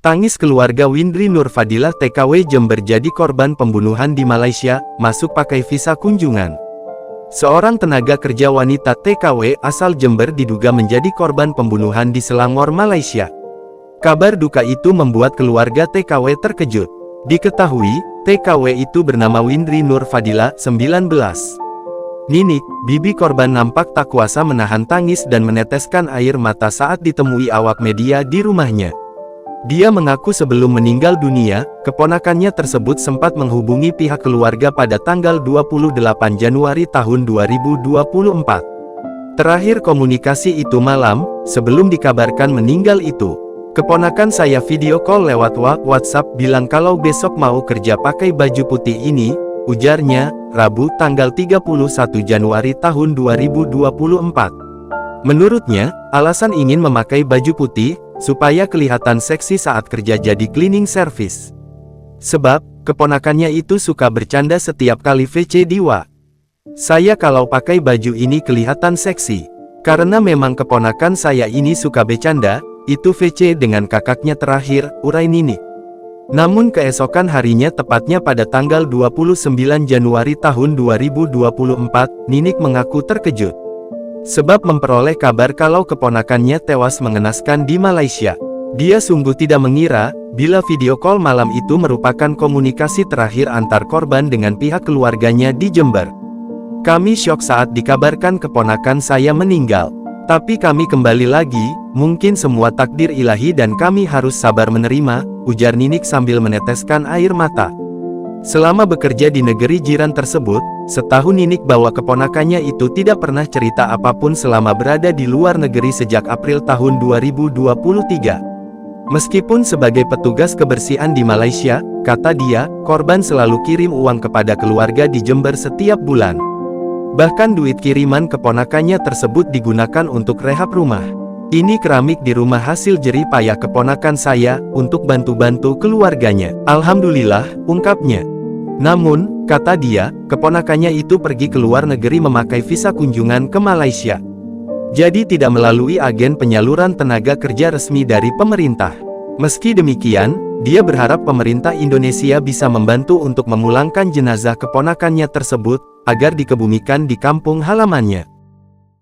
Tangis keluarga Windri Nur Fadilah TKW Jember jadi korban pembunuhan di Malaysia, masuk pakai visa kunjungan. Seorang tenaga kerja wanita TKW asal Jember diduga menjadi korban pembunuhan di Selangor, Malaysia. Kabar duka itu membuat keluarga TKW terkejut. Diketahui, TKW itu bernama Windri Nur Fadilah, 19. Ninik, bibi korban nampak tak kuasa menahan tangis dan meneteskan air mata saat ditemui awak media di rumahnya. Dia mengaku sebelum meninggal dunia, keponakannya tersebut sempat menghubungi pihak keluarga pada tanggal 28 Januari tahun 2024. Terakhir komunikasi itu malam, sebelum dikabarkan meninggal itu. Keponakan saya video call lewat WhatsApp bilang kalau besok mau kerja pakai baju putih ini, ujarnya, Rabu tanggal 31 Januari tahun 2024. Menurutnya, alasan ingin memakai baju putih, supaya kelihatan seksi saat kerja jadi cleaning service. Sebab, keponakannya itu suka bercanda setiap kali VC di WA. Saya kalau pakai baju ini kelihatan seksi. Karena memang keponakan saya ini suka bercanda, itu VC dengan kakaknya terakhir, urai Ninik. Namun keesokan harinya tepatnya pada tanggal 29 Januari tahun 2024, Ninik mengaku terkejut. Sebab memperoleh kabar kalau keponakannya tewas mengenaskan di Malaysia. Dia sungguh tidak mengira, bila video call malam itu merupakan komunikasi terakhir antar korban dengan pihak keluarganya di Jember. Kami syok saat dikabarkan keponakan saya meninggal. Tapi kami kembali lagi, mungkin semua takdir ilahi dan kami harus sabar menerima, ujar Ninik sambil meneteskan air mata. Selama bekerja di negeri jiran tersebut, setahun Ninik bahwa keponakannya itu tidak pernah cerita apapun selama berada di luar negeri sejak April tahun 2023. Meskipun sebagai petugas kebersihan di Malaysia, kata dia, korban selalu kirim uang kepada keluarga di Jember setiap bulan. Bahkan duit kiriman keponakannya tersebut digunakan untuk rehab rumah. Ini keramik di rumah hasil jerih payah keponakan saya, untuk bantu-bantu keluarganya. Alhamdulillah, ungkapnya. Namun, kata dia, keponakannya itu pergi ke luar negeri memakai visa kunjungan ke Malaysia. Jadi tidak melalui agen penyaluran tenaga kerja resmi dari pemerintah. Meski demikian, dia berharap pemerintah Indonesia bisa membantu untuk memulangkan jenazah keponakannya tersebut, agar dikebumikan di kampung halamannya.